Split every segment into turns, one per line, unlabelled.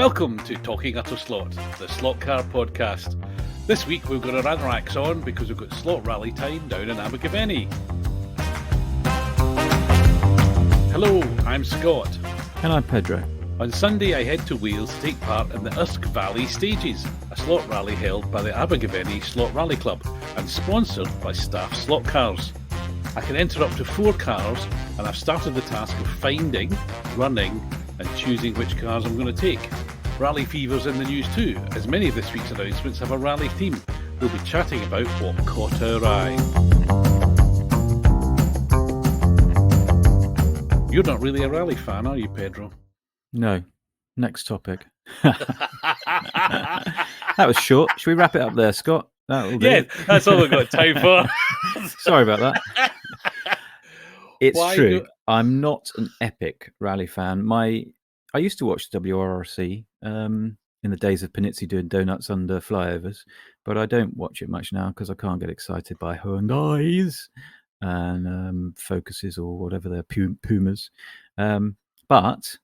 Welcome to Talking Utter Slot, the Slot Car podcast. This week we've got our Anrax on because we've got slot rally time down in Abergavenny. Hello, I'm Scott.
And I'm Pedro.
On Sunday I head to Wales to take part in the Usk Valley Stages, a slot rally held by the Abergavenny Slot Rally Club and sponsored by Staff Slot Cars. I can enter up to 4 cars and I've started the task of finding, running and choosing which cars I'm going to take. Rally fever's in the news too, as many of this week's announcements have a rally theme. We'll be chatting about what caught our eye. You're not really a rally fan, are you, Pedro?
No. Next topic. That was short. Should we wrap it up there, Scott?
Yeah, that's all we've got time for.
Sorry about that. It's true. I'm not an epic rally fan. I used to watch WRC in the days of Panizzi doing donuts under flyovers, but I don't watch it much now because I can't get excited by Hyundais and Focuses or whatever they're, Pumas. But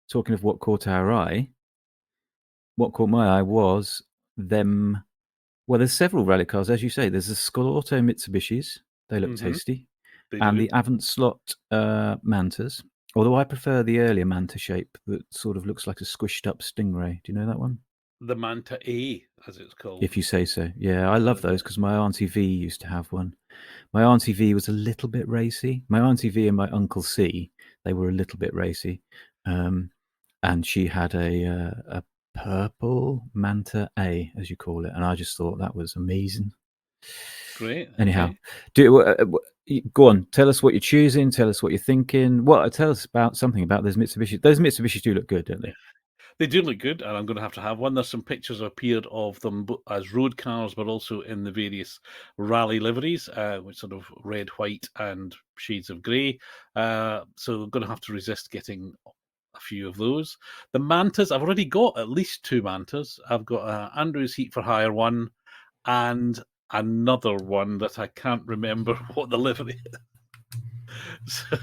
talking of what caught our eye, what caught my eye was them. Well, there's several rally cars, as you say. There's the Scalauto Mitsubishis. They look tasty. And the Avant Slot Mantas. Although I prefer the earlier Manta shape that sort of looks like a squished up Stingray. Do you know that one?
The Manta A, as it's called.
If you say so. Yeah, I love those because my Auntie V used to have one. My Auntie V was a little bit racy. My Auntie V and my Uncle C, they were a little bit racy. And she had a purple Manta A, as you call it. And I just thought that was amazing.
Great.
Anyhow, go on. Tell us what you're choosing. Tell us what you're thinking. Tell us about something about those Mitsubishis. Those Mitsubishis do look good, don't they?
They do look good, and I'm going to have one. There's some pictures appeared of them as road cars, but also in the various rally liveries, which sort of red, white, and shades of grey. So I'm going to have to resist getting a few of those. The Mantas, I've already got at least 2 Mantas. I've got Andrew's Heat for Hire one, and another one that I can't remember what the livery is. So,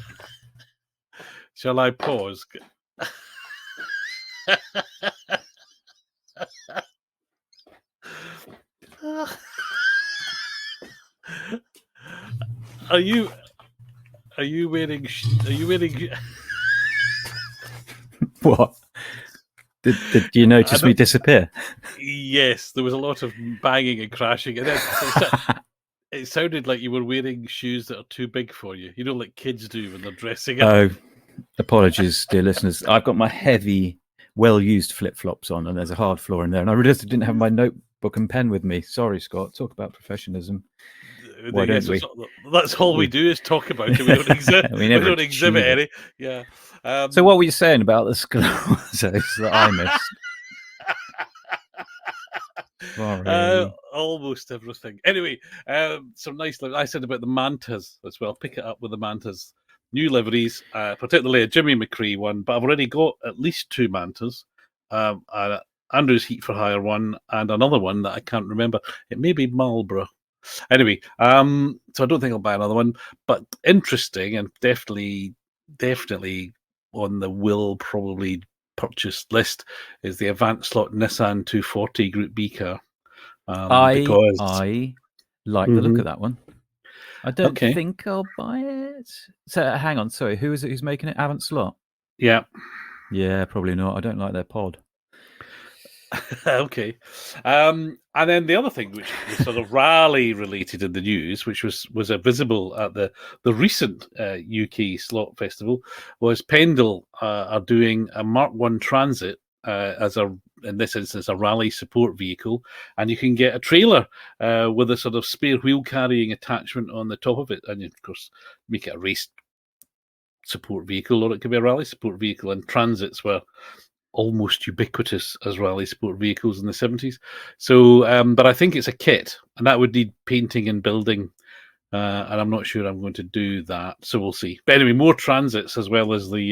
shall I pause? Are you wearing
What? Did you notice me disappear?
Yes, there was a lot of banging and crashing, and then it sounded like you were wearing shoes that are too big for you. You know, like kids do when they're dressing up.
Oh, apologies, dear listeners. I've got my heavy, well-used flip-flops on, and there's a hard floor in there, and I realised I didn't have my notebook and pen with me. Sorry, Scott. Talk about professionalism. Why don't we?
That's all we do is talk about it. We don't exhibit. We don't exhibit any. Yeah.
So what were you saying about the Scalautos that I missed?
Almost everything. Anyway, some nice. I said about the Mantas as well. Pick it up with the Mantas. New liveries, particularly a Jimmy McCree one, but I've already got at least 2 Mantas. Andrew's Heat for Hire one, and another one that I can't remember. It may be Marlborough. Anyway, so I don't think I'll buy another one, but interesting and definitely on the will probably purchase list is the Avant Slot Nissan 240 Group B car.
I like the look of that one. I don't think I'll buy it. So hang on, sorry, who is it who's making it? Avant Slot?
Yeah.
Yeah, probably not. I don't like their pod.
Okay. And then the other thing, which was sort of rally related in the news, which was visible at the recent UK Slot Festival, was Pendle are doing a Mark 1 Transit as in this instance, a rally support vehicle, and you can get a trailer with a sort of spare wheel carrying attachment on the top of it, and you, of course, make it a race support vehicle, or it could be a rally support vehicle. And transits were almost ubiquitous as rally support vehicles in the 70s. So, but I think it's a kit, and that would need painting and building, and I'm not sure I'm going to do that. So we'll see. But anyway, more transits as well as the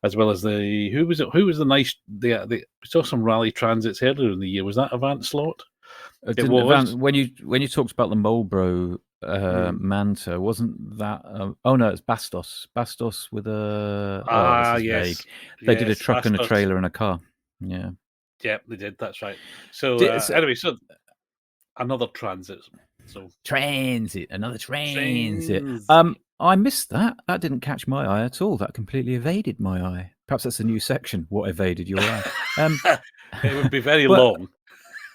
who was the nice we saw some rally transits earlier in the year. Was that Avant Slot?
When you talked about the Marlborough Manta, wasn't that? Oh no, it's Bastos. Bastos with a.
Yes.
Vague. They did a truck
Bastos.
and a trailer and a car. Yeah.
Yeah, they did. That's right. So
So,
anyway, so another transit. So
transit, another transit.
transit.
I missed that. That didn't catch my eye at all. That completely evaded my eye. Perhaps that's a new section. What evaded your eye?
It would be very
Well,
long.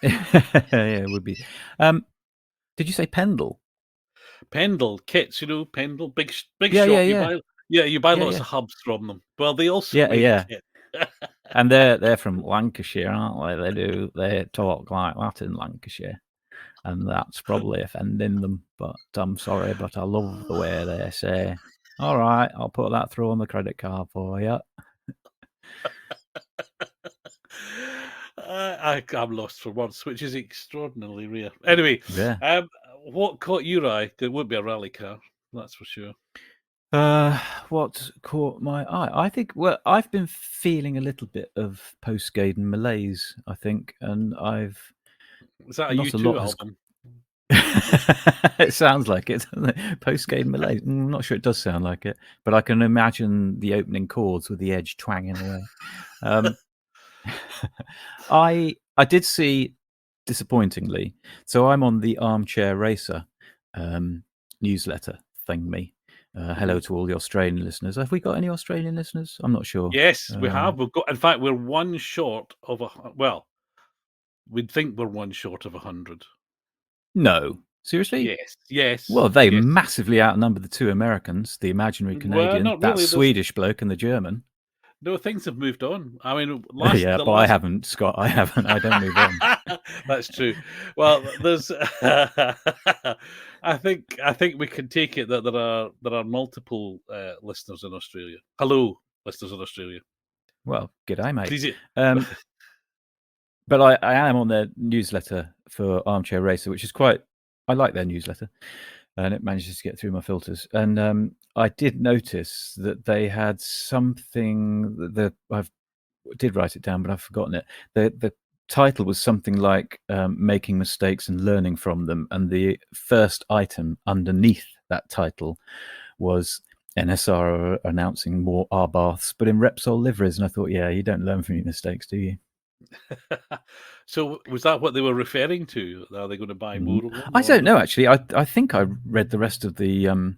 yeah, it would be. Did you say Pendle?
Pendle kits, Pendle, big
Yeah,
shop.
yeah.
You buy
Yeah,
lots
yeah.
of hubs from them. Well, they also
Yeah,
make
yeah.
kit.
And they're from Lancashire, aren't they? They talk like that in Lancashire. And that's probably offending them. But I'm sorry, but I love the way they say, all right, I'll put that through on the credit card for you.
I'm lost for words, which is extraordinarily rare. Anyway,
Yeah.
what caught your eye? It would be a rally car, that's for sure.
What caught my eye? I think, well, I've been feeling a little bit of post-Gaydon malaise, I think, and
Is that a
not a
U2
lot has.
album?
It sounds like it, doesn't it? Post-Gaydon malaise. I'm not sure it does sound like it, but I can imagine the opening chords with the edge twanging away. I did see, disappointingly. So I'm on the Armchair Racer newsletter thingy. Hello to all the Australian listeners. Have we got any Australian listeners? I'm not sure.
Yes, we have. We've got. In fact, we're one short of well, we'd think we're one short of 100.
No, seriously?
Yes.
Well, they
yes.
massively outnumber the two Americans, the imaginary
Well,
Canadian,
not
that
really.
Swedish bloke, and the German.
No, things have moved on. I mean,
I haven't, Scott. I haven't. I don't move on.
That's true. Well, there's. I think we can take it that there are multiple listeners in Australia. Hello, listeners in Australia.
Well, g'day, mate.
Please.
But I am on their newsletter for Armchair Racer, which is quite. I like their newsletter, and it manages to get through my filters. And I did notice that they had something that I did write it down, but I've forgotten it. The title was something like "Making Mistakes and Learning from Them," and the first item underneath that title was NSR are announcing more R baths, but in Repsol liveries. And I thought, yeah, you don't learn from your mistakes, do you?
So was that what they were referring to? Are they going to buy more of them?
I don't know, actually. I think I read the rest of the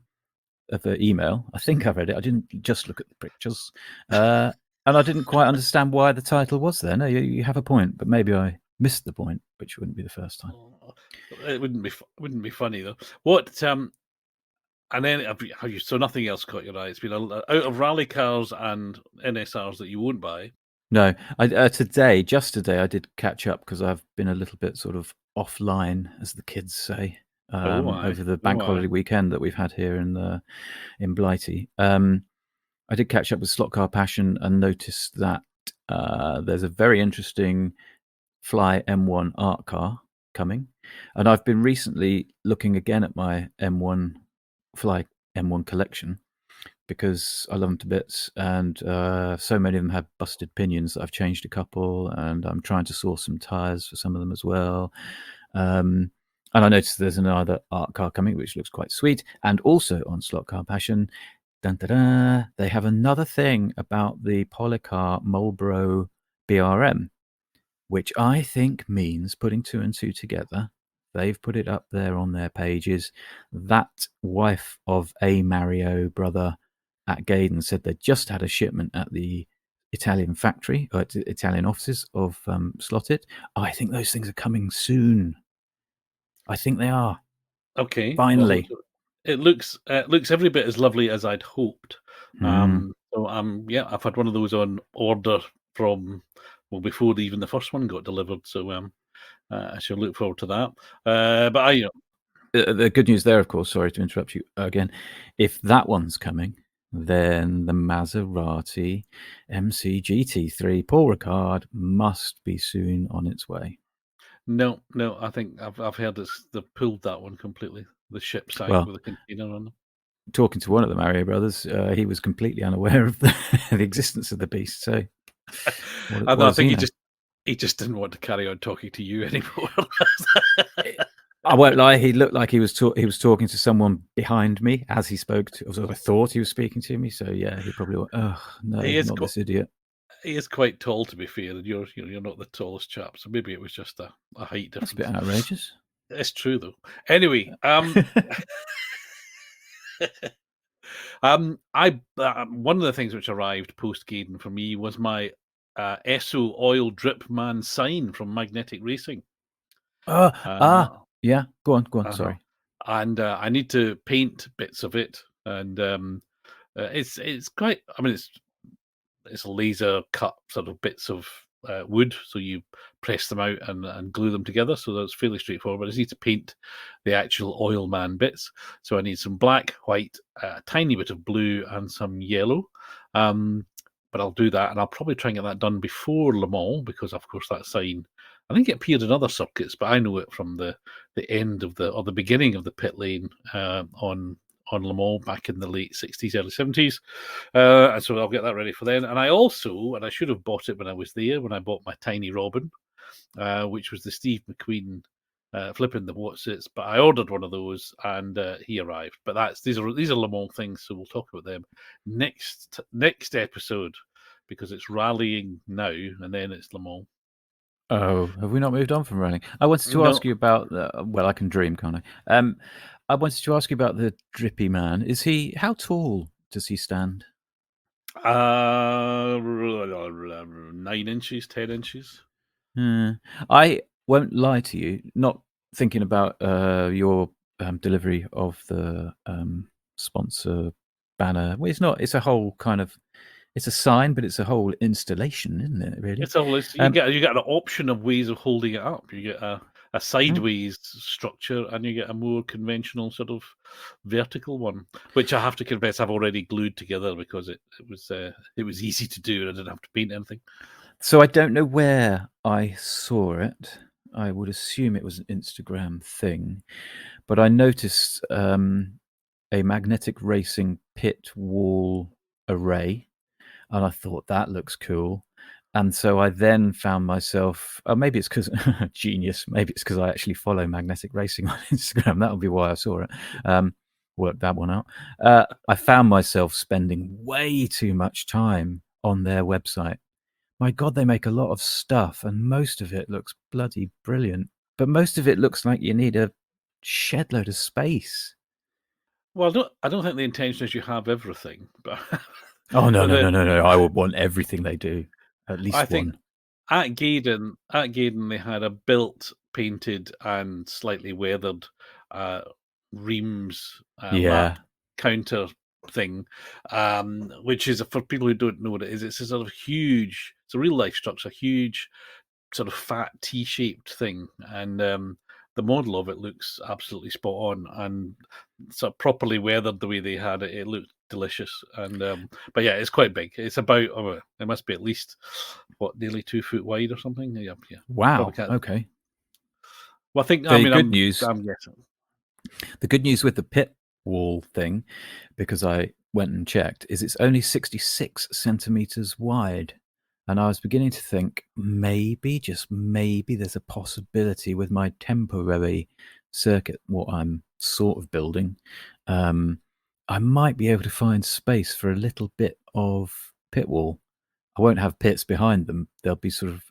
email. I think I read it. I didn't just look at the pictures, and I didn't quite understand why the title was there. No, you have a point, but maybe I missed the point, which wouldn't be the first time.
It wouldn't be funny though. What and then so nothing else caught your eye. It's been out of rally cars and NSRs that you won't buy.
No, just today, I did catch up because I've been a little bit sort of offline, as the kids say, over the bank holiday weekend that we've had here in Blighty. I did catch up with Slot Car Passion and noticed that there's a very interesting Fly M1 art car coming, and I've been recently looking again at my Fly M1 collection, because I love them to bits, and so many of them have busted pinions that I've changed a couple, and I'm trying to source some tyres for some of them as well. And I noticed there's another art car coming, which looks quite sweet. And also on Slot Car Passion, they have another thing about the Polycar Marlboro BRM, which I think means, putting two and two together, they've put it up there on their pages. That wife of a Mario brother at Gaydon said they just had a shipment at the Italian factory, or Italian offices of Slotted. I think those things are coming soon. I think they are.
Okay.
Finally.
Well, it looks every bit as lovely as I'd hoped. So I've had one of those on order from before even the first one got delivered. So I shall look forward to that. But
the good news there, of course, sorry to interrupt you again, if that one's coming, then the Maserati MC GT3 Paul Ricard must be soon on its way.
No, I think I've heard they've pulled that one completely. The ship sank with a container on them.
Talking to one of the Mario brothers, he was completely unaware of the existence of the beast. So
I think he just didn't want to carry on talking to you anymore.
I won't lie. He looked like he was talking to someone behind me as he spoke to. I thought he was speaking to me. So yeah, he probably went, "Oh no, not this idiot."
He is quite tall, to be fair, and you're not the tallest chap, so maybe it was just a height
That's a bit
difference.
outrageous.
It's true though. Anyway, I one of the things which arrived post Gaiden for me was my Esso oil drip man sign from Magnetic Racing.
Yeah. Go on.
Uh-huh.
Sorry.
And I need to paint bits of it, and it's quite. I mean, it's laser cut sort of bits of wood, so you press them out and glue them together. So that's fairly straightforward. But I just need to paint the actual oil man bits. So I need some black, white, a tiny bit of blue, and some yellow. But I'll do that, and I'll probably try and get that done before Le Mans, because of course that sign, I think it appeared in other circuits, but I know it from the end of the beginning of the pit lane on Le Mans back in the late 60s, early 70s. And so I'll get that ready for then. And I also, and I should have bought it when I was there, when I bought my Tiny Robin, which was the Steve McQueen flipping the what's its, but I ordered one of those and he arrived. But these are Le Mans things, so we'll talk about them next episode, because it's rallying now and then it's Le Mans.
Oh, have we not moved on from running? I wanted to ask
No,
you about. Well, I can dream, can't I? I wanted to ask you about the drippy man. How tall does he stand?
9 inches, 10 inches.
I won't lie to you. Not thinking about your delivery of the sponsor banner. Well, it's not. It's a whole kind of. It's a sign, but it's a whole installation, isn't it? Really.
It's all you get an option of ways of holding it up. You get a sideways structure, and you get a more conventional sort of vertical one, which I have to confess I've already glued together, because it was easy to do and I didn't have to paint anything.
So I don't know where I saw it. I would assume it was an Instagram thing, but I noticed a magnetic racing pit wall array, and I thought that looks cool. And so I then found myself, maybe it's because genius, maybe it's because I actually follow magnetic racing on Instagram. That would be why I saw it. Worked that one out. I found myself spending way too much time on their website. My God, they make a lot of stuff, and most of it looks bloody brilliant. But most of it looks like you need a shed load of space.
Well, I don't think the intention is you have everything, but
Oh no,
but
no! I would want everything they do, at least
I think
one.
at Gaydon they had a built, painted, and slightly weathered Reims lap
Yeah,
counter thing, which is, for people who don't know what it is, it's a sort of huge, it's a real life structure, huge sort of fat T-shaped thing, and the model of it looks absolutely spot on, and sort of properly weathered the way they had it. It looked delicious, and but yeah, it's quite big. It's about it must be at least nearly 2 foot wide or something. Yeah,
wow.
probably can't.
Okay.
Well, I think
The good news,
I'm guessing.
the good news with the pit wall thing, because I went and checked, is it's only 66 centimeters wide. And I was beginning to think maybe, just maybe, there's a possibility with my temporary circuit, what I'm sort of building, I might be able to find space for a little bit of pit wall. I won't have pits behind them. They'll be sort of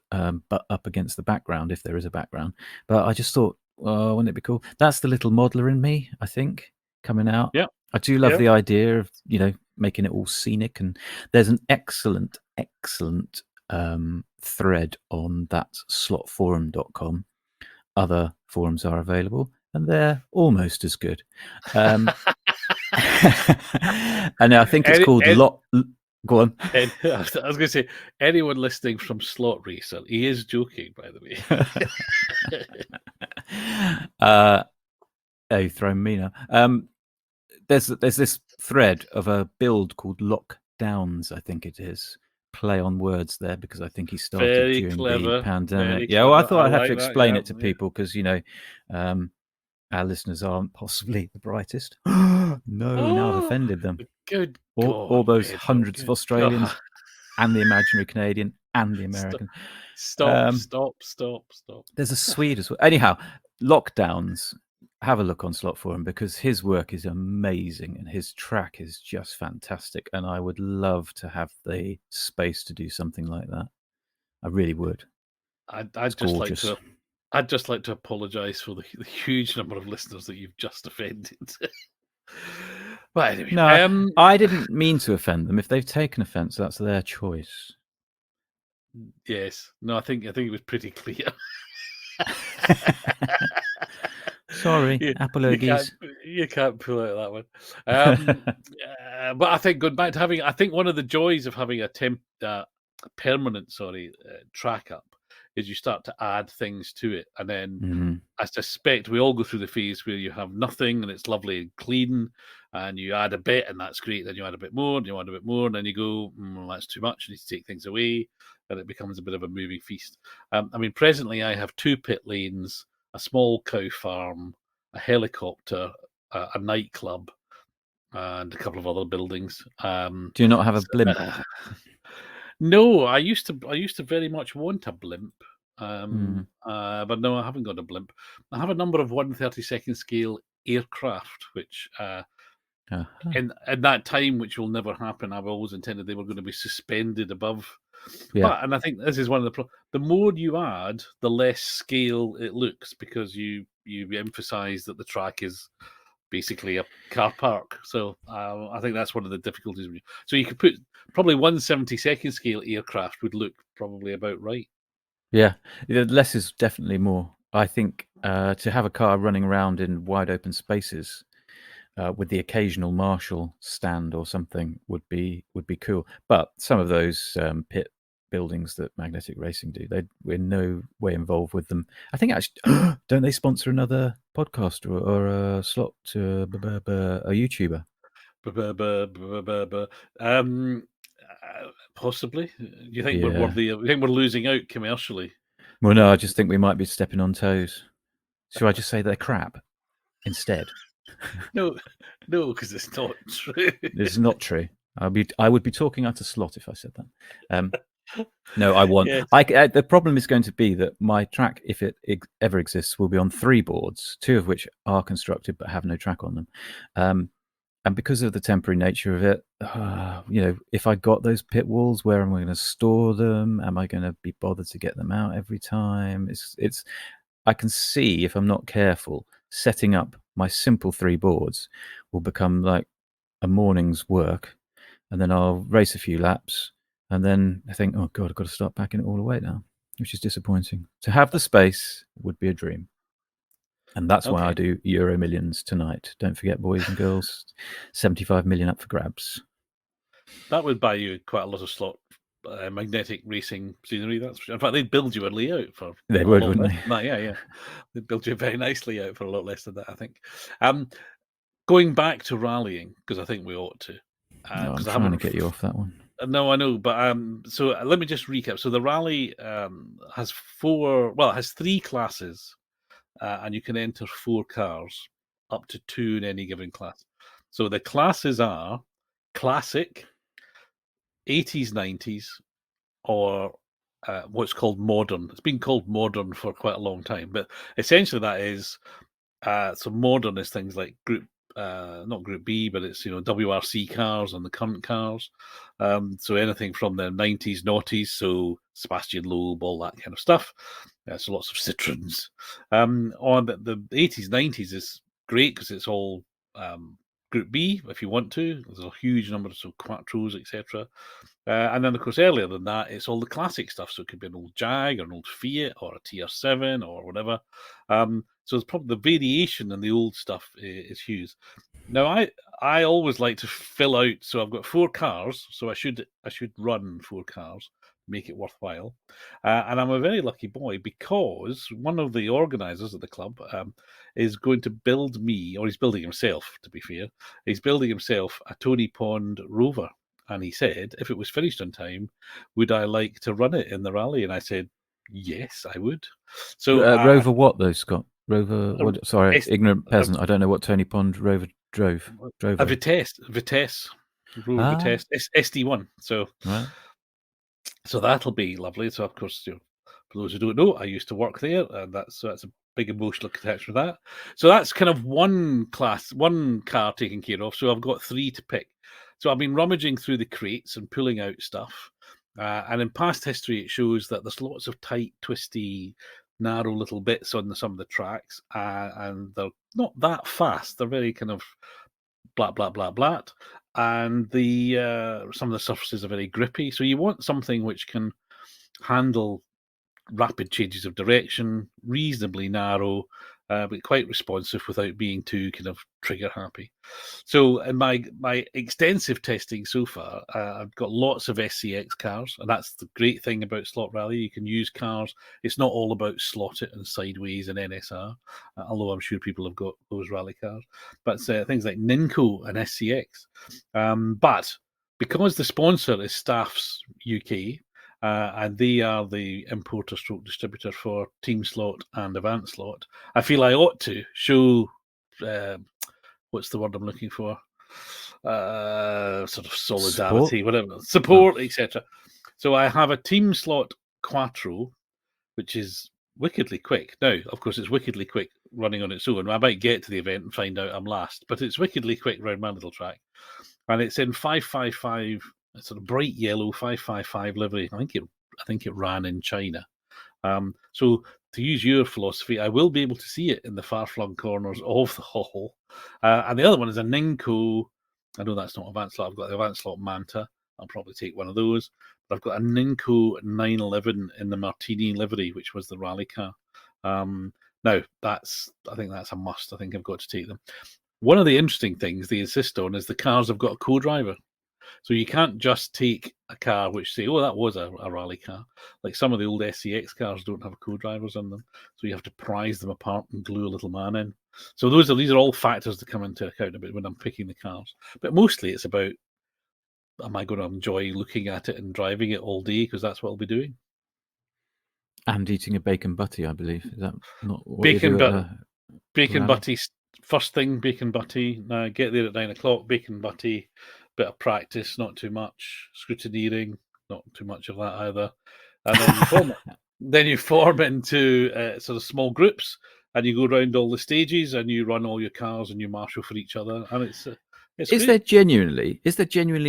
butt up against the background if there is a background. But I just thought, oh, wouldn't it be cool? That's the little modeler in me, I think, coming out.
Yeah,
I do love
yeah.
the idea of, making it all scenic. And there's an excellent thread on that slotforum.com. Other forums are available, and they're almost as good. And I think it's called Lot. Go on.
I was going to say, anyone listening from Slot Racer, he is joking, by the way.
You've thrown me now. There's this thread of a build called Lockdowns, I think it is. Play on words there, because I think he started
Very
during
clever.
the pandemic.
Very
Well, I
clever.
thought I'd have
like
to
that,
explain
yeah,
it to people, because our listeners aren't possibly the brightest. No, now I've offended them.
Good
All
God,
those
Pedro,
hundreds of Australians and the imaginary Canadian and the American.
Stop.
There's a Swede as well. Anyhow, Lockdowns have a look on Slot Forum because his work is amazing and his track is just fantastic. And I would love to have the space to do something like that. I really would.
I'd
It's
just like
gorgeous.
to. I'd just like to apologise for the huge number of listeners that you've just offended. But anyway,
No, I didn't mean to offend them. If they've taken offence, that's their choice.
yes, no, I think it was pretty clear.
Sorry,
you,
apologies.
you can't pull out that one. But I think going back to having, I think one of the joys of having a permanent, track up is you start to add things to it, and then I suspect we all go through the phase where you have nothing and it's lovely and clean, and you add a bit and that's great. Then you add a bit more, and you add a bit more, and then you go, well, that's too much. You need to take things away, and it becomes a bit of a moving feast. I mean, presently I have 2 pit lanes, a small cow farm, a helicopter, a nightclub, and a couple of other buildings.
Do you not have a blimp?
No, I used to very much want a blimp, but no, I haven't got a blimp. I have a number of 1/32nd scale aircraft, which in that time, which will never happen, I've always intended they were going to be suspended above.
Yeah.
But, and I think this is one of the more you add, the less scale it looks, because you emphasize that the track is basically a car park. So I think that's one of the difficulties. So you could put probably 1/72nd scale aircraft would look probably about right.
Yeah, less is definitely more. I think to have a car running around in wide open spaces with the occasional Marshall stand or something would be cool. But some of those pit buildings that Magnetic Racing do, we're no way involved with them. I think actually, don't they sponsor another podcast or a slot to a YouTuber?
Possibly. Do you think we're
Yeah.
worthy? You think we're losing out commercially?
Well, no, I just think we might be stepping on toes. Should I just say they're crap instead?
No, because it's not true.
It's not true. I would be talking out of slot if I said that. No, I want.
Yes.
The problem is going to be that my track, if it ever exists, will be on 3 boards, 2 of which are constructed but have no track on them. And because of the temporary nature of it, if I got those pit walls, where am I going to store them? Am I going to be bothered to get them out every time? It's. I can see, if I'm not careful, setting up my simple 3 boards will become like a morning's work, and then I'll race a few laps, and then I think, oh God, I've got to start packing it all away now, which is disappointing. To have the space would be a dream. And that's why I do Euro Millions tonight. Don't forget, boys and girls, 75 million up for grabs.
That would buy you quite a lot of slot magnetic racing scenery. That's in fact, they'd build you a layout for.
They would, wouldn't they?
Yeah. They'd build you a very nice layout for a lot less than that, I think. Going back to rallying, because I think we ought to.
I'm trying to get you off that one.
No, I know, but so let me just recap. So the rally has 3 classes, and you can enter 4 cars, up to 2 in any given class. So the classes are classic, 80s, 90s, or what's called modern. It's been called modern for quite a long time, but essentially that is so modern is things like not Group B, but it's WRC cars and the current cars. So anything from the 90s, noughties, so Sebastian Loeb, all that kind of stuff. So lots of Citroens. On the 80s, 90s is great because it's all Group B if you want to. There's a huge number of Quattros, etc. And then, of course, earlier than that, it's all the classic stuff. So it could be an old Jag or an old Fiat or a TR7 or whatever. So it's probably the variation in the old stuff is huge. Now, I always like to fill out. So I've got 4 cars. So I should run 4 cars, make it worthwhile. And I'm a very lucky boy because one of the organisers at the club is going to build me, or he's building himself, to be fair. He's building himself a Tony Pond Rover. And he said, if it was finished on time, would I like to run it in the rally? And I said, yes, I would. So
Rover what though, Scott? Rover what? Sorry, ignorant peasant. I don't know what Tony Pond Rover drove.
A Vitesse. Rover Vitesse. SD1. So,
right.
So that'll be lovely. So, of course, for those who don't know, I used to work there, and that's a big emotional attachment with that. So that's kind of one car taken care of. So I've got 3 to pick. So I've been rummaging through the crates and pulling out stuff. And in past history, it shows that there's lots of tight, twisty, narrow little bits on some of the tracks, and they're not that fast. They're very kind of blat, blat, blat, blat. And some of the surfaces are very grippy. So you want something which can handle rapid changes of direction, reasonably narrow, but quite responsive without being too kind of trigger happy. So in my extensive testing so far, I've got lots of SCX cars, and that's the great thing about Slot Rally. You can use cars. It's not all about slot it and sideways and NSR, although I'm sure people have got those rally cars. But things like Ninco and SCX. But because the sponsor is Staffs UK, and they are the importer stroke distributor for Team Slot and Avant Slot, I feel I ought to show, what's the word I'm looking for? Sort of solidarity, whatever, support, etc. So I have a Team Slot Quattro, which is wickedly quick. Now, of course, it's wickedly quick running on its own. I might get to the event and find out I'm last, but it's wickedly quick round my little track. And it's in 555, sort of bright yellow 555 livery. I think it ran in China. So to use your philosophy, I will be able to see it in the far-flung corners of the hall. And the other one is a Ninco. I know that's not Avant Slot. I've got the Avant Slot Manta. I'll probably take one of those. But I've got a Ninco 911 in the Martini livery, which was the rally car. Now, I think that's a must. I think I've got to take them. One of the interesting things they insist on is the cars have got a co-driver. So you can't just take a car which say, oh, that was a rally car. Like some of the old SCX cars don't have co-drivers on them. So you have to prise them apart and glue a little man in. So these are all factors to come into account a bit when I'm picking the cars. But mostly it's about, am I going to enjoy looking at it and driving it all day? Because that's what I'll be doing.
And eating a bacon butty, I believe. Is that not what
bacon
you do?
Bacon butty, first thing, bacon butty. Get there at 9 o'clock, bacon butty, bit of practice, not too much. Scrutineering, not too much of that either. And then you form into sort of small groups, and you go around all the stages, and you run all your cars, and you marshal for each other, and it's
is there genuinely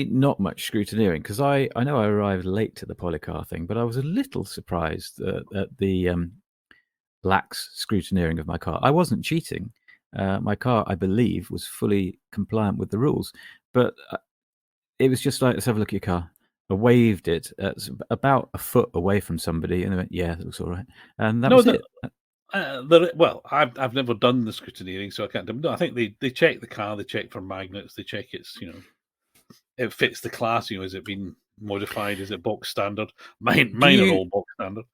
not much scrutineering? Because I know I arrived late to the polycar thing, but I was a little surprised at the lax scrutineering of my car. I wasn't cheating. My car, I believe, was fully compliant with the rules, but it was just like, let's have a look at your car. I waved it about a foot away from somebody, and they went, "Yeah, it looks all right," and that was it.
Well, I've never done the scrutineering, so I can't. No, I think they check the car, they check for magnets, they check it fits the class. Has it been modified? Is it box standard? Mine are all box standard.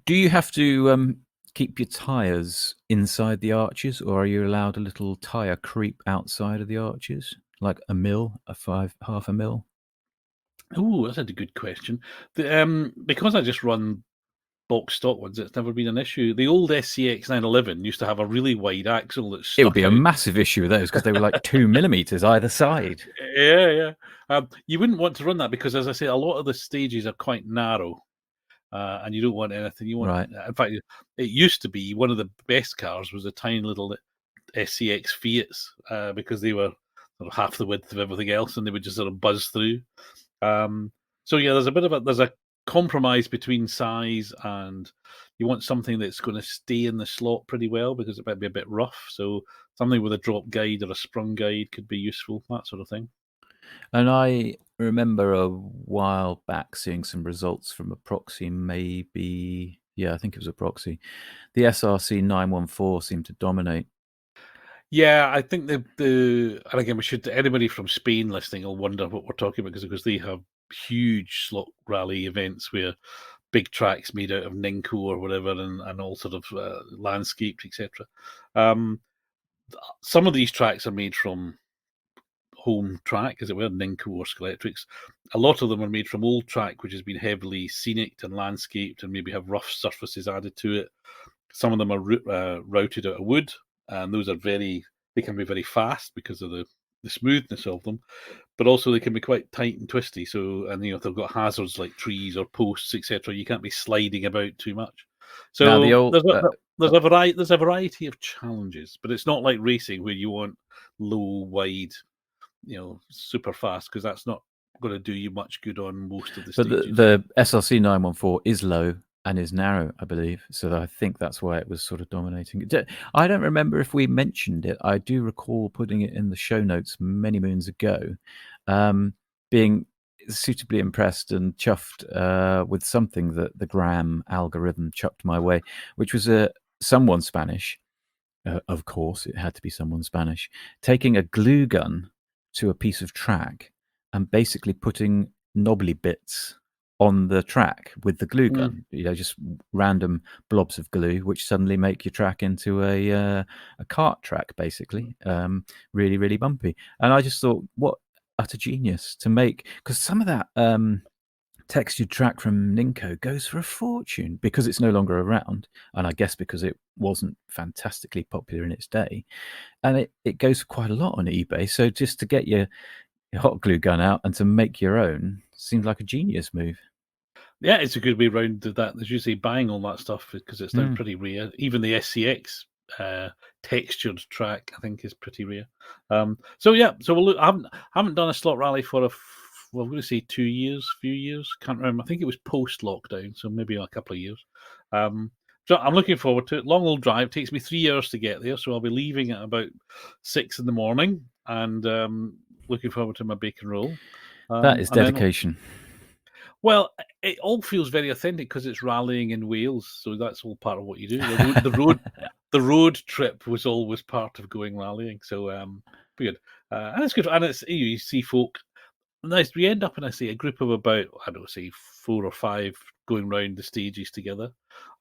Do you have to keep your tyres inside the arches, or are you allowed a little tyre creep outside of the arches, like a mil, half a mil?
Oh, that's a good question. Because I just run box stock ones, it's never been an issue. The old SCX 911 used to have a really wide axle that stuck
It would be a massive issue with those because they were like 2 millimeters either side.
Yeah. You wouldn't want to run that because, as I say, a lot of the stages are quite narrow, and you don't want anything. You want,
right.
In fact, it used to be one of the best cars was a tiny little SCX Fiats because they were sort of half the width of everything else, and they would just sort of buzz through. So yeah, there's a compromise between size, and you want something that's going to stay in the slot pretty well because it might be a bit rough. So something with a drop guide or a sprung guide could be useful, that sort of thing.
And I remember a while back seeing some results from a proxy, maybe. Yeah, I think it was a proxy. The SRC 914 seemed to dominate.
Yeah, I think and again, anybody from Spain listening will wonder what we're talking about because they have huge slot rally events where big tracks made out of Ninco or whatever and all sort of landscaped, etc. Some of these tracks are made from home track, as it were, Ninco or Scalextrics. A lot of them are made from old track, which has been heavily scenic and landscaped and maybe have rough surfaces added to it. Some of them are routed out of wood, and those they can be very fast because of the smoothness of them, but also they can be quite tight and twisty. So, and if they've got hazards like trees or posts, etc., you can't be sliding about too much. So
now,
There's a variety of challenges, but it's not like racing where you want low, wide, super fast, because that's not going to do you much good on most of the
But
stages.
the SLC 914 is low and is narrow, I believe. So I think that's why it was sort of dominating. I don't remember if we mentioned it. I do recall putting it in the show notes many moons ago, being suitably impressed and chuffed with something that the Gram algorithm chucked my way, which was someone Spanish. Of course, it had to be someone Spanish, taking a glue gun to a piece of track and basically putting knobbly bits on the track with the glue gun. Just random blobs of glue, which suddenly make your track into a kart track, basically. Really, really bumpy. And I just thought, what utter genius to make, because some of that textured track from Ninko goes for a fortune because it's no longer around, and I guess because it wasn't fantastically popular in its day, and it goes for quite a lot on eBay. So just to get your hot glue gun out and to make your own seems like a genius move.
Yeah, it's a good way round to that. There's usually buying all that stuff because it's now pretty rare. Even the SCX textured track, I think, is pretty rare. So we'll look. I haven't done a slot rally for I'm going to say few years. Can't remember. I think it was post lockdown, so maybe a couple of years. So I'm looking forward to it. Long old drive. It takes me 3 hours to get there, so I'll be leaving at about 6 a.m. and looking forward to my bacon roll.
That is dedication.
Well, it all feels very authentic because it's rallying in Wales, so that's all part of what you do. The road trip was always part of going rallying, so good. And it's good, and it's you see folk. Nice. We end up in a group of about, I don't know, say 4 or 5 going round the stages together,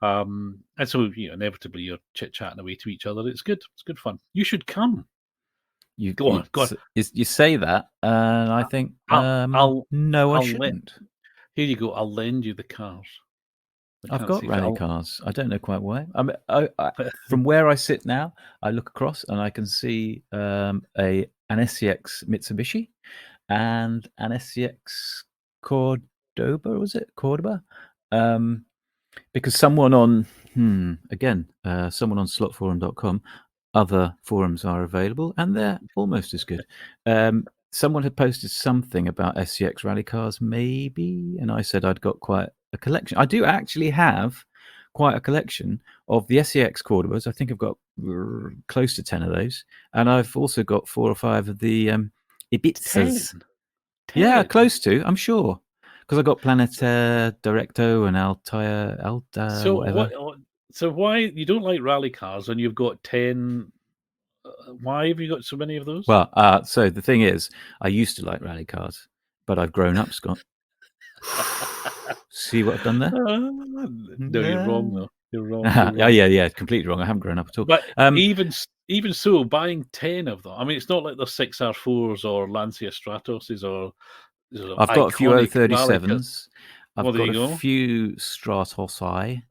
and so inevitably you're chit chatting away to each other. It's good. It's good fun. You should come. Go on.
You say that, and I think
I'll
I shouldn't.
Here you go. I'll lend you the cars.
I've got rally cars. I don't know quite why. From where I sit now, I look across and I can see an SCX Mitsubishi and an SCX Cordoba. Was it Cordoba? Because someone on someone on slotforum.com, other forums are available and they're almost as good. Someone had posted something about SCX rally cars, maybe, and I said I'd got quite a collection. I do actually have quite a collection of the SCX Cordobas. I think I've got close to 10 of those, and I've also got 4 or 5 of the Ibizas.
10.
Yeah, close to, I'm sure, because I got Planeta Directo and Alta, whatever.
So why you don't like rally cars and you've got 10? Why have you got so many of those?
Well, so the thing is, I used to like rally cars, but I've grown up, Scott. See what I've done there?
No, you're wrong though. You're wrong.
Yeah, completely wrong. I haven't grown up at all.
But even so, buying 10 of them. I mean, it's not like they're 6R4s or Lancia Stratoses or.
I've got a few O37s. I've got
a
few Stratos.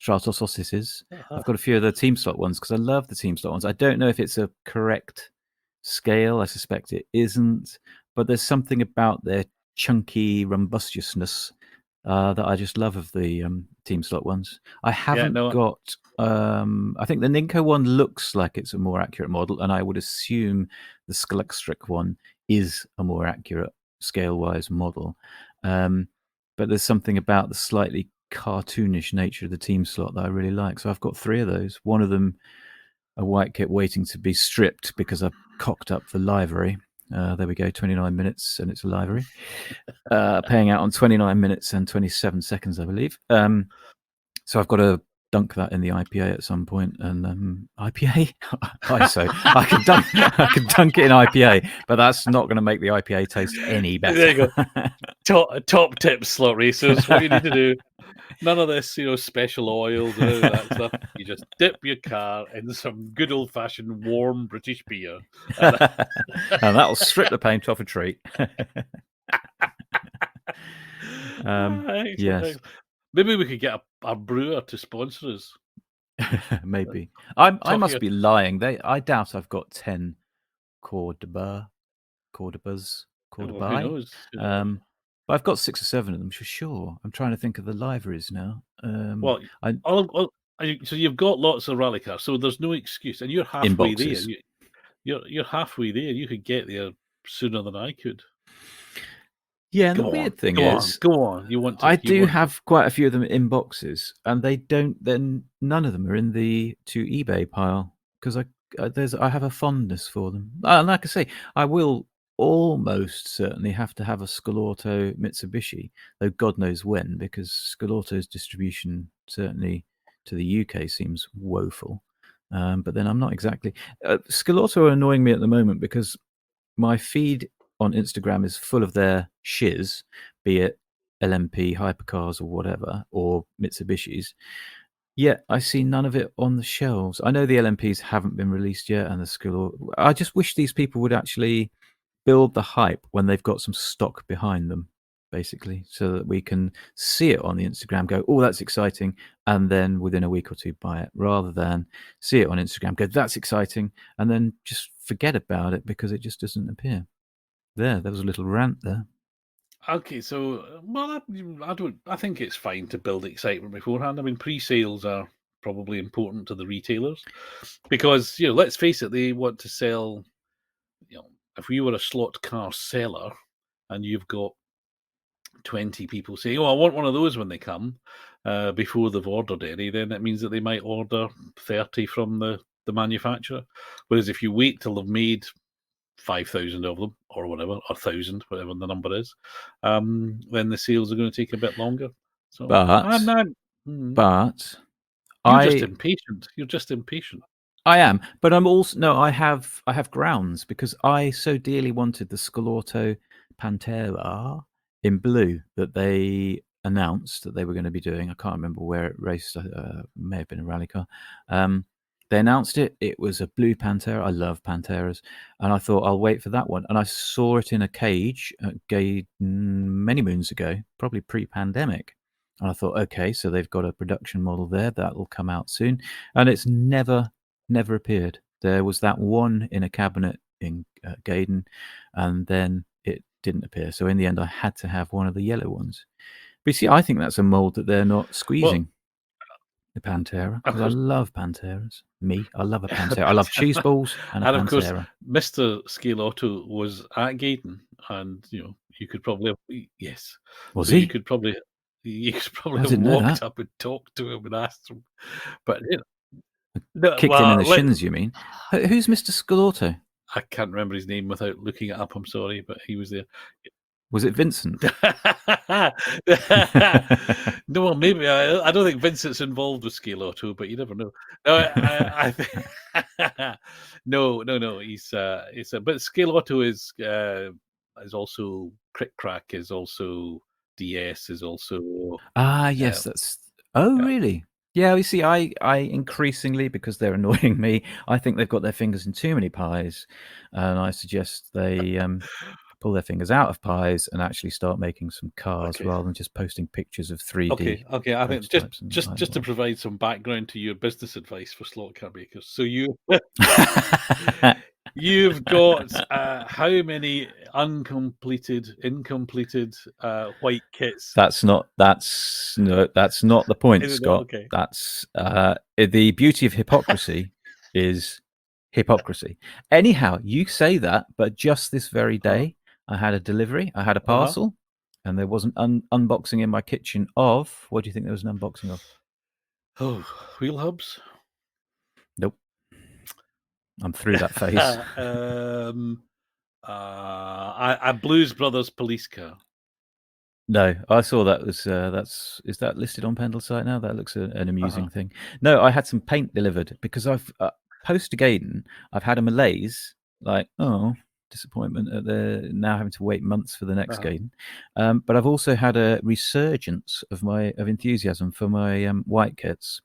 Stratososes. I've got a few of the team slot ones because I love the team slot ones. I don't know if it's a correct scale. I suspect it isn't, but there's something about their chunky robustiousness that I just love of the team slot ones. I haven't got. I think the Ninko one looks like it's a more accurate model, and I would assume the Scalextric one is a more accurate scale-wise model. But there's something about the slightly cartoonish nature of the team slot that I really like. So I've got 3 of those. One of them, a white kit waiting to be stripped because I've cocked up the livery. There we go, 29 minutes and it's a livery. Paying out on 29 minutes and 27 seconds, I believe. So I've got to dunk that in the IPA at some point. And IPA? ISO. I could dunk it in IPA, but that's not going to make the IPA taste any better.
There you go. Top tips, slot racers. What you need to do. None of this, special oils and that stuff. You just dip your car in some good old-fashioned warm British beer.
And that'll strip the paint off a treat. Yes.
Maybe we could get a brewer to sponsor us.
Maybe. I must be lying. I doubt I've got 10 Cordobas.
Who knows?
But I've got 6 or 7 of them for sure. I'm trying to think of the liveries now.
Well,
I
so you've got lots of rally cars, so there's no excuse, and you're
in
halfway there.
boxes.
You're halfway there. You could get there sooner than I could.
Yeah, and the
Go on,
weird thing
go on,
is,
go on. You want to?
I
You
do
want to?
have quite a few of them in boxes, and they don't. Then none of them are in the to eBay pile because I have a fondness for them. And like I say, I will almost certainly have to have a Scalauto Mitsubishi, though God knows when, because Scalauto's distribution certainly to the UK seems woeful. But then I'm not exactly. Scalauto are annoying me at the moment because my feed on Instagram is full of their shiz, be it LMP hypercars or whatever, or Mitsubishis. Yet I see none of it on the shelves. I know the LMPs haven't been released yet, and the skill. I just wish these people would actually build the hype when they've got some stock behind them, basically, so that we can see it on the Instagram, go, oh, that's exciting, and then within a week or two buy it, rather than see it on Instagram, go, that's exciting, and then just forget about it because it just doesn't appear. There was a little rant there.
Okay, so I don't. I think it's fine to build excitement beforehand. I mean, pre-sales are probably important to the retailers because let's face it, they want to sell. If you were a slot car seller and you've got 20 people saying, "Oh, I want one of those when they come," before they've ordered any, then it means that they might order 30 from the manufacturer. Whereas if you wait till they've made 5,000 of them or whatever, or 1,000, whatever the number is, then the sales are going to take a bit longer. So I'm
But
not.
but
You're just
I
impatient. You're just impatient.
I am, but I'm also no. I have grounds because I so dearly wanted the Scalauto Pantera in blue that they announced that they were going to be doing. I can't remember where it raced. May have been a rally car. They announced it. It was a blue Pantera. I love Panteras, and I thought I'll wait for that one. And I saw it in a cage many moons ago, probably pre-pandemic. And I thought, okay, so they've got a production model there that will come out soon, and it's never appeared. There was that one in a cabinet in Gaydon, and then it didn't appear. So in the end, I had to have one of the yellow ones. But you see, I think that's a mold that they're not squeezing. The Pantera,
Of
because I
course,
love Panteras. I love a Pantera. I love cheese balls and a
and of course,
Pantera.
Mr. Scale Auto was at Gaydon, and you could probably yes,
Was
so you
he?
could probably
I
have
didn't know
walked
that.
up and talked to him and asked him, but no,
Kicked him in
well,
the shins, you mean? Who's Mr. Scalauto?
I can't remember his name without looking it up. I'm sorry, but he was there.
Was it Vincent?
No, well, maybe I don't think Vincent's involved with Scale Auto, but you never know. No, I think no. He's but Scale Auto is also Crick Crack, is also DS, is also
Yes,
uh,
that's. Oh,
yeah.
really? Yeah, you see, I increasingly, because they're annoying me, I think they've got their fingers in too many pies, and I suggest they pull their fingers out of pies and actually start making some cars
Okay.
rather than just posting pictures of 3D
Okay. I think
prototypes and
just to
eyeballs.
provide some background to your business advice for slot car makers. So you've got how many incompleted white kits?
That's not the point,
Is it not?
Scott.
Okay.
That's the beauty of hypocrisy is hypocrisy. Anyhow, you say that, but just this very
Uh-huh.
day, I had a delivery, I had a
Uh-huh.
parcel, and there was an unboxing in my kitchen of. What do you think there was an unboxing of?
Oh, wheel hubs.
Nope, I'm through that phase.
A Blues Brothers police car.
No, I saw that was is that listed on Pendle's site now? That looks an amusing
Uh-huh.
thing. No, I had some paint delivered because I've post Gaydon, I've had a malaise, like disappointment at the now having to wait months for the next
Uh-huh.
Gaydon. But I've also had a resurgence of enthusiasm for my white kits,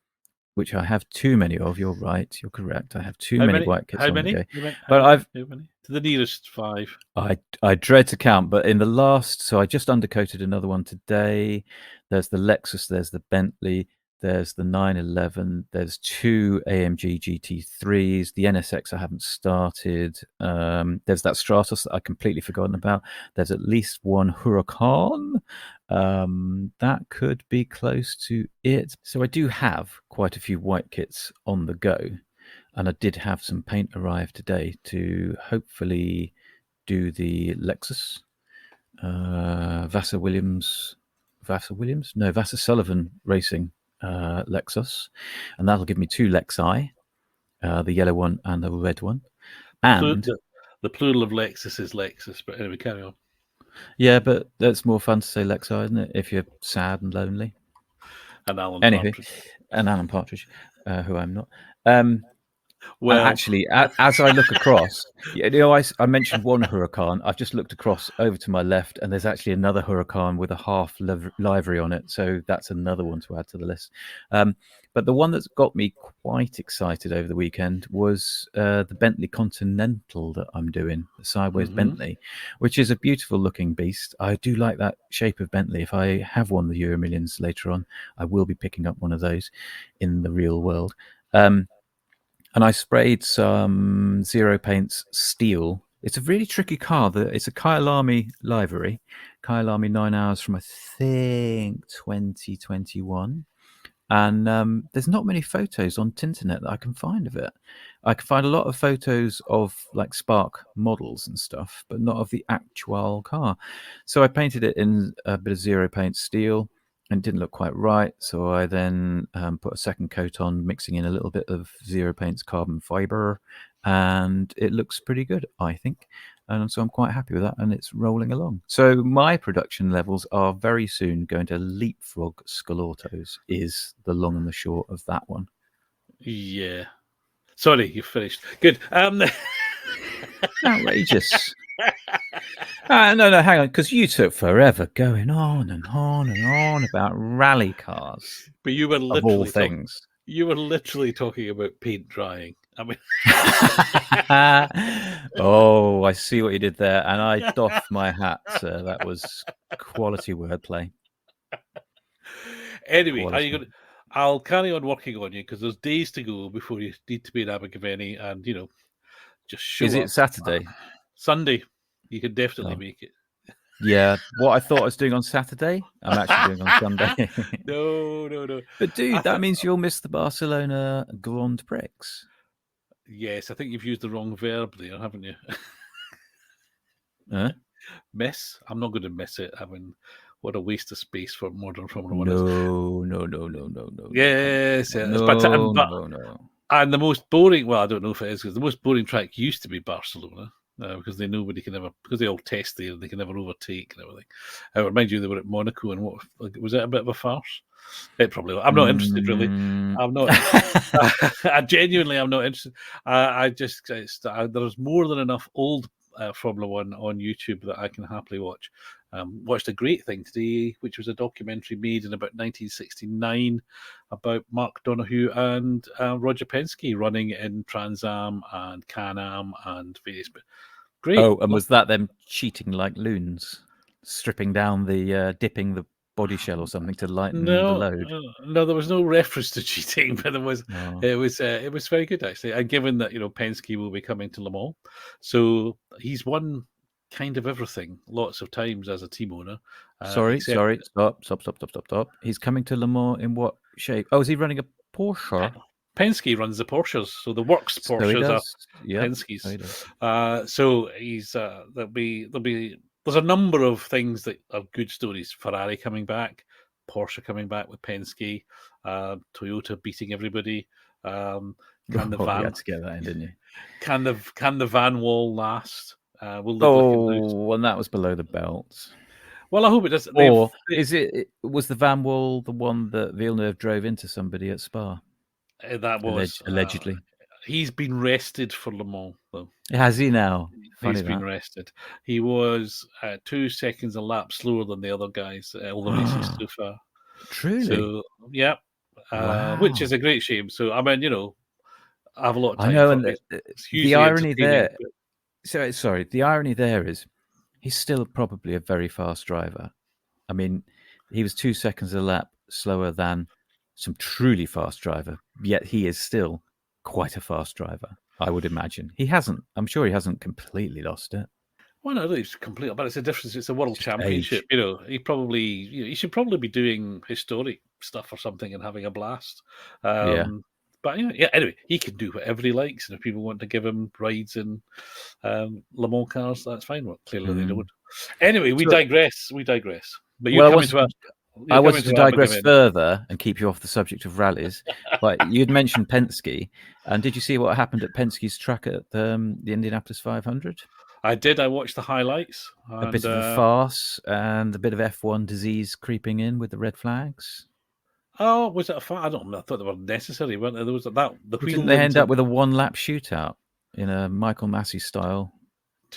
which I have too many of. You're right, you're correct. I have too
How
many
many?
white kits
How
on the
many?
go.
How many? How
But
many?
I've
How many? To the nearest 5.
I dread to count, but in the last, so I just undercoated another one today. There's the Lexus, there's the Bentley, There's the 911. There's 2 AMG GT3s. The NSX I haven't started. There's that Stratos that I've completely forgotten about. There's at least 1 Huracan. That could be close to it. So I do have quite a few white kits on the go. And I did have some paint arrive today to hopefully do the Lexus, Vassar Sullivan Racing Lexus, and that'll give me 2 Lexi, the yellow one and the red one. And
the plural of Lexus is Lexus, but anyway, carry on.
Yeah, but that's more fun to say Lexi, isn't it? If you're sad and lonely.
And Alan
Anyway,
Partridge.
and Alan Partridge, who I'm not.
Well,
actually, as I look across, I mentioned 1 Huracan. I've just looked across over to my left, and there's actually another Huracan with a half livery on it. So that's another one to add to the list. But the one that's got me quite excited over the weekend was the Bentley Continental that I'm doing, the sideways Bentley, which is a beautiful looking beast. I do like that shape of Bentley. If I have won the Euro Millions later on, I will be picking up one of those in the real world. And I sprayed some Zero Paints steel. It's a really tricky car. It's a Kyalami livery. Kyalami 9 hours from, I think, 2021. And there's not many photos on Tinternet that I can find of it. I can find a lot of photos of like Spark models and stuff, but not of the actual car. So I painted it in a bit of Zero Paint steel. And didn't look quite right, so I then put a second coat on, mixing in a little bit of Zero Paint's carbon fiber, and it looks pretty good, I think. And so I'm quite happy with that, and it's rolling along. So my production levels are very soon going to leapfrog Scalautos, is the long and the short of that one.
Yeah. Sorry, you finished. Good.
Outrageous. No, hang on, because you took forever going on and on and on about rally cars.
But you were literally
of all things.
You were literally talking about paint drying. I mean,
oh, I see what you did there, and I doff my hat, sir. That was quality wordplay.
Anyway, are you going? I'll carry on working on you because there's days to go before you need to be in Abergavenny, and just show up.
Is it Saturday?
Sunday. You can definitely make it.
Yeah, what I thought I was doing on Saturday, I'm actually doing on Sunday.
No.
But dude, that means you'll miss the Barcelona Grand Prix.
Yes, I think you've used the wrong verb there, haven't you? Miss? I'm not going to miss it. I mean, what a waste of space for modern Formula 1 is.
No.
Yes.
No.
And the most boring, well, I don't know if it is, because the most boring track used to be Barcelona. Because nobody can ever, because they all test there, they can never overtake and everything. I remind you, they were at Monaco, and was it a bit of a farce? It probably. I'm not interested, really. I'm not. I genuinely, I'm not interested. I just there's more than enough old Formula One on YouTube that I can happily watch. Watched a great thing today, which was a documentary made in about 1969 about Mark Donoghue and Roger Penske running in Trans Am and Can-Am and various. Great.
Oh, and was that them cheating like loons, stripping down dipping the body shell or something to lighten the load?
No, there was no reference to cheating, but there was. Oh. It was very good actually, and given that Penske will be coming to Le Mans, so he's won kind of everything lots of times as a team owner.
Sorry, stop. He's coming to Le Mans in what shape? Oh, is he running a Porsche?
Penske runs the Porsches, so the works Porsches are Penske's. So he's there's a number of things that are good stories. Ferrari coming back, Porsche coming back with Penske, Toyota beating everybody.
You had to get that in, didn't you?
Can the van wall last?
And that was below the belt.
Well, I hope it does.
Or was the van wall the one that Villeneuve drove into somebody at Spa?
That was
allegedly.
He's been rested for Le Mans, though.
Has he now?
He's been rested. He was 2 seconds a lap slower than the other guys all the races so far.
Truly?
So, yeah.
Wow.
Which is a great shame. So, I mean, I have a lot of time.
I know, and the irony there. Sorry, the irony there is he's still probably a very fast driver. I mean, he was 2 seconds a lap slower than some truly fast driver, yet he is still quite a fast driver, I would imagine. I'm sure he hasn't completely lost it.
Well, no, it's complete, but it's a difference. It's a world
It's just
championship.
age.
He should probably be doing historic stuff or something and having a blast.
Yeah.
But anyway, he can do whatever he likes, and if people want to give him rides in Le Mans cars, that's fine. Well, clearly they don't. Anyway, we
So-
digress. But
Well, I
you're coming
wanted
to
to digress
Abergavenny.
further and keep you off the subject of rallies, but you'd mentioned Penske, and did you see what happened at Penske's track at the Indianapolis 500?
I did. I watched the highlights.
A bit of a farce and a bit of F1 disease creeping in with the red flags.
Oh, was it a farce? I don't know. I thought they were necessary, weren't they? There was that the wheel.
Didn't they end up with a one-lap shootout in a Michael Massey style?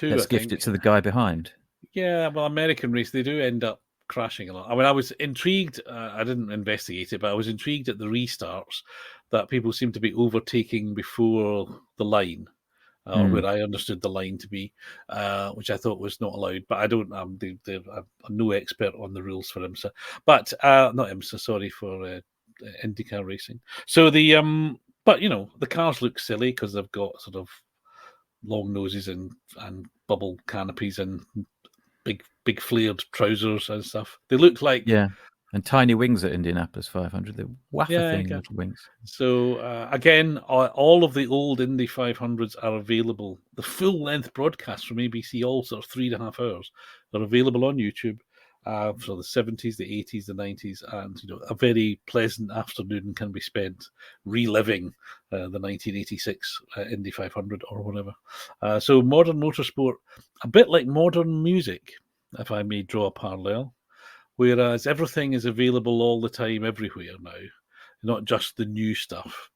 Let's gift it to the guy behind.
Yeah, well, American race, they do end up crashing a lot. I mean, I was intrigued. I didn't investigate it, but I was intrigued at the restarts that people seem to be overtaking before the line, or where I understood the line to be, which I thought was not allowed. But I don't. I'm no expert on the rules for IMSA, but not IMSA. Sorry for IndyCar racing. So but the cars look silly because they've got sort of long noses and bubble canopies and big flared trousers and stuff. They look like
and tiny wings at Indianapolis 500. They're wafer thin little wings.
So again, all of the old Indy 500s are available. The full length broadcasts from ABC, all sort of 3.5 hours, are available on YouTube for the 70s, the 80s, the 90s, and a very pleasant afternoon can be spent reliving the 1986 Indy 500 or whatever. So modern motorsport, a bit like modern music, if I may draw a parallel, whereas everything is available all the time, everywhere now, not just the new stuff.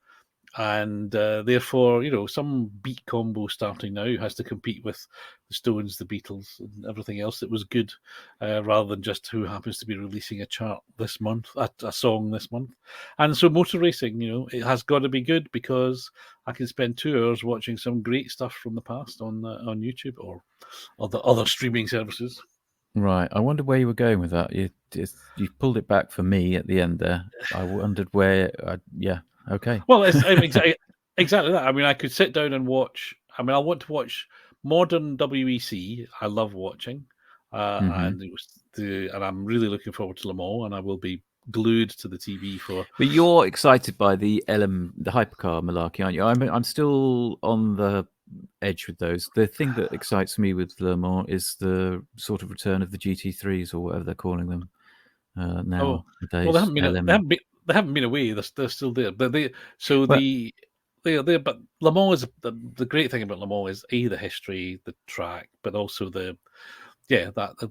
And therefore, some beat combo starting now has to compete with the Stones, the Beatles, and everything else that was good, rather than just who happens to be releasing a chart this month, a song this month. And so motor racing, it has got to be good because I can spend 2 hours watching some great stuff from the past on YouTube or the other streaming services.
Right. I wondered where you were going with that. You pulled it back for me at the end there. I wondered where. Okay.
Well, it's exactly that. I mean, I could sit down and watch. I mean, I want to watch modern WEC. I love watching, and I'm really looking forward to Le Mans, and I will be glued to the TV for.
But you're excited by the hypercar malarkey, aren't you? I'm still on the edge with those. The thing that excites me with Le Mans is the sort of return of the GT3s or whatever they're calling them now.
Well, they haven't been away. They're still there. But but Le Mans is the great thing about Le Mans is the history, the track, but also the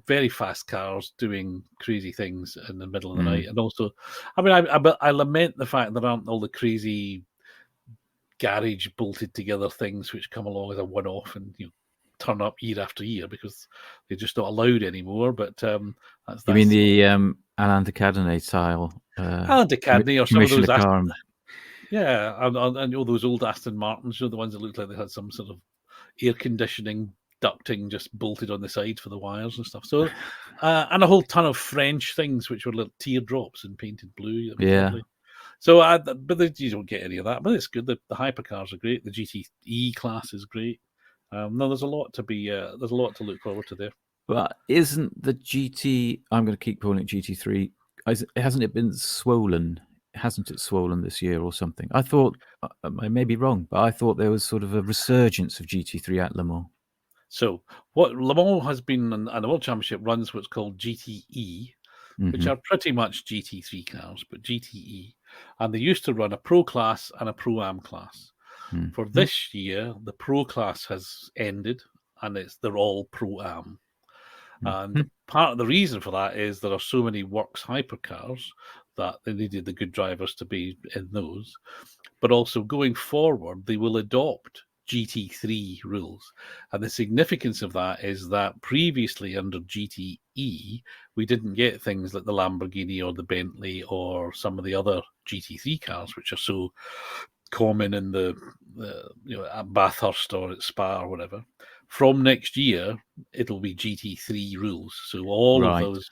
very fast cars doing crazy things in the middle of the night, and also, I mean, I lament the fact there aren't all the crazy garage bolted together things which come along as a one-off and turn up year after year because they're just not allowed anymore. But that's
you mean the Alain de Cadenet style?
Alain de Cadenet or some of those
car.
and all those old Aston Martins, the ones that looked like they had some sort of air conditioning ducting just bolted on the side for the wires and stuff. So, and a whole ton of French things which were little teardrops and painted blue. Lovely. So, but you don't get any of that. But it's good. The hypercars are great. The GTE class is great. No, there's a lot to look forward to there.
But isn't the GT? I'm going to keep calling it GT3. Hasn't it been swollen? Hasn't it swollen this year or something? I thought I may be wrong, but I thought there was sort of a resurgence of GT3 at Le Mans.
So what Le Mans has been, and the World Championship runs what's called GTE, which are pretty much GT3 cars, but GTE. And they used to run a Pro class and a Pro-Am class. For this year, the Pro class has ended, and they're all Pro-Am. And part of the reason for that is there are so many works hypercars that they needed the good drivers to be in those. But also going forward, they will adopt GT3 rules. And the significance of that is that previously under GTE, we didn't get things like the Lamborghini or the Bentley or some of the other GT3 cars, which are so common in at Bathurst or at Spa or whatever. From next year, it'll be GT3 rules. So all of those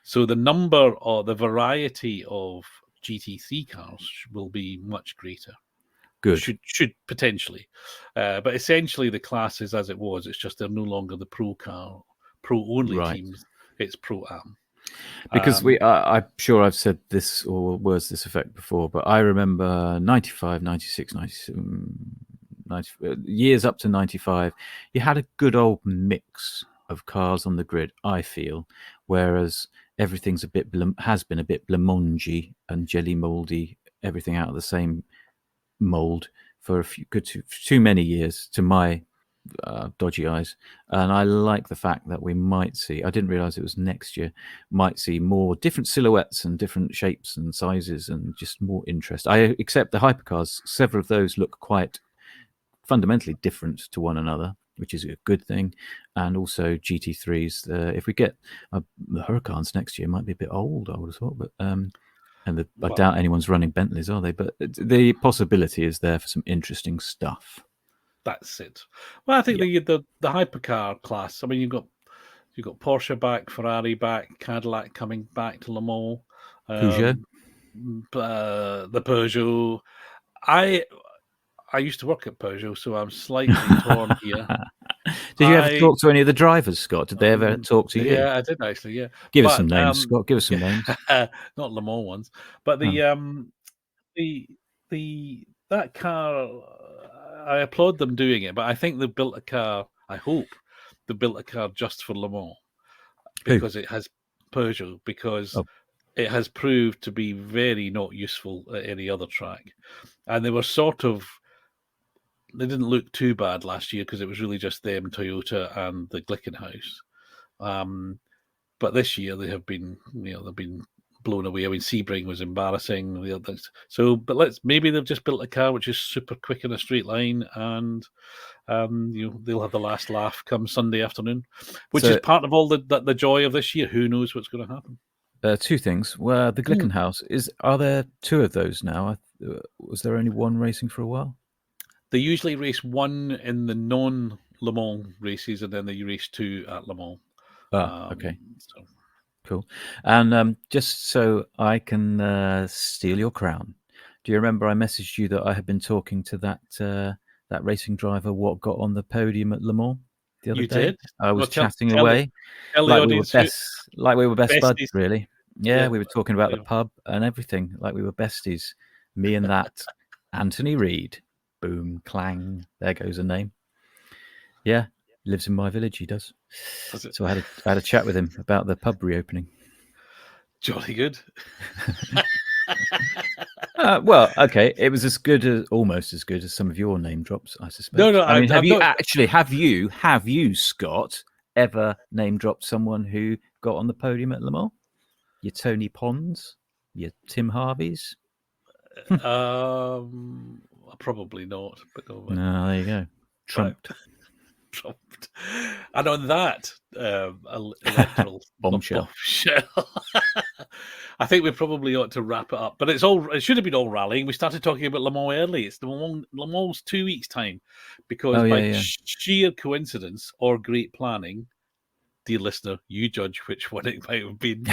so the number or the variety of GT3 cars will be much greater.
Good.
Should potentially, but essentially the class is as it was. It's just they're no longer the pro only
Right.
teams. It's pro am.
Because I'm sure I've said this or words to this effect before, but I remember 95, 96, 97, 90, years up to 95, you had a good old mix of cars on the grid, I feel, whereas everything's has been a bit blancmangy and jelly mouldy, everything out of the same mould for a few too many years to my dodgy eyes. And I like the fact that we might see, I didn't realize it was next year, might see more different silhouettes and different shapes and sizes and just more interest. I accept the hypercars, several of those look quite fundamentally different to one another, which is a good thing. And also GT3s, if we get the Huracans next year, might be a bit old, I would have thought, but I doubt anyone's running Bentleys, are they? But the possibility is there for some interesting stuff.
That's it. Well, I think the hypercar class. I mean, you've got Porsche back, Ferrari back, Cadillac coming back to Le Mans,
Peugeot,
the Peugeot. I used to work at Peugeot, so I'm slightly torn here.
Did you ever talk to any of the drivers, Scott? Did they ever talk to you?
Yeah, I did actually. Yeah,
give us some names, Scott. Give us some names.
Not Le Mans ones, but that car. I applaud them doing it, but I think they built a car. I hope they built a car just for Le Mans because it has Peugeot, because it has proved to be very not useful at any other track. And they were they didn't look too bad last year because it was really just them, Toyota, and the Glickenhaus. But this year they have been, they've been blown away. I mean, Sebring was embarrassing. But maybe they've just built a car which is super quick in a straight line, and they'll have the last laugh come Sunday afternoon, which is part of all the joy of this year. Who knows what's going to happen?
Two things. Well, the Glickenhaus are there two of those now? Was there only one racing for a while?
They usually race one in the non-Le Mans races, and then they race two at Le Mans.
Okay. Cool. And just so I can steal your crown, do you remember I messaged you that I had been talking to that racing driver what got on the podium at Le Mans the other day?
Did?
I was chatting away like we were best buds, really. Yeah, we were talking about the pub and everything, like we were besties. Me and that Anthony Reid. Boom, clang. There goes a name. Yeah, lives in my village. He does. So I had a chat with him about the pub reopening.
Jolly good.
Well, okay. It was almost as good as some of your name drops, I suspect.
No.
I mean, have you, Scott, ever name dropped someone who got on the podium at Le Mans? Your Tony Ponds, your Tim Harveys.
Probably not. But
no, there you go. Trumped.
And on that electoral
bombshell,
I think we probably ought to wrap it up. But it should have been all rallying. We started talking about Le Mans early. It's Le Mans 2 weeks' time, because sheer coincidence or great planning, dear listener, you judge which one it might have been.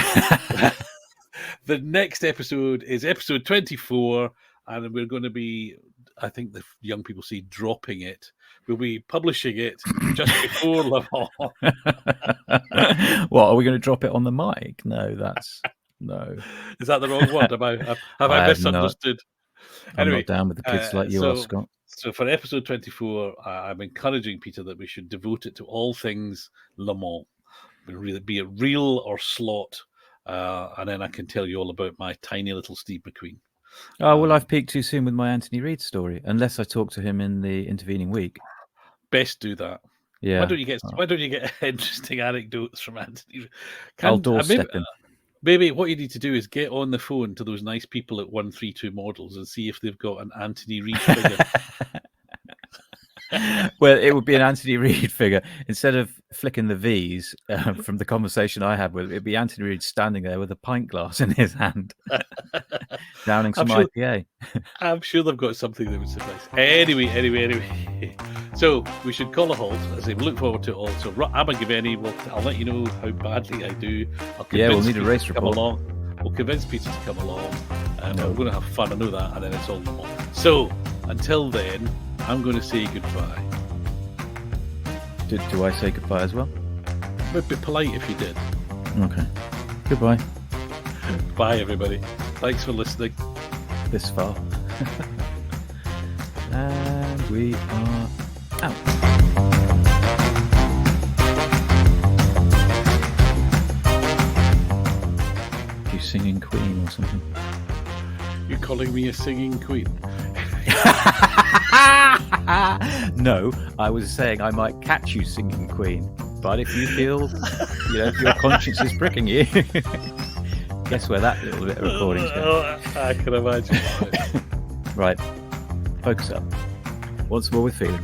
The next episode is episode 24, and we're going to be, I think the young people say, dropping it. We'll be publishing it just before Le Mans.
What, are we going to drop it on the mic? No.
Is that the wrong word? Have I misunderstood?
I'm not down with the kids like you are, Scott.
So for episode 24, I'm encouraging Peter that we should devote it to all things Le Mans. Really, be it real or slot. And then I can tell you all about my tiny little Steve McQueen.
Oh, well, I've peaked too soon with my Anthony Reid story, unless I talk to him in the intervening week.
Best do that.
Yeah.
Why don't you get interesting anecdotes from Anthony?
I'll doorstep him.
Maybe what you need to do is get on the phone to those nice people at 132 Models and see if they've got an Anthony Reid figure.
Well, it would be an Anthony Reid figure. Instead of flicking the V's from the conversation I had with him, it'd be Anthony Reid standing there with a pint glass in his hand, downing some IPA.
I'm sure they've got something that would suffice. Anyway. So we should call a halt. As I look forward to it all. So Abergavenny, I'll let you know how badly I do.
We'll need a race report.
We'll convince Peter to come along. We're going to have fun. I know that, and then it's all normal. So until then, I'm going to say goodbye.
Do I say goodbye as well?
It'd be polite if you did.
Okay. Goodbye.
Bye, everybody. Thanks for listening.
This far. And we are out. You singing queen or something?
You're calling me a singing queen?
No, I was saying I might catch you singing queen. But if you feel, if your conscience is pricking you, guess where that little bit of recording's going.
I can imagine.
Right, focus up. Once more with feeling.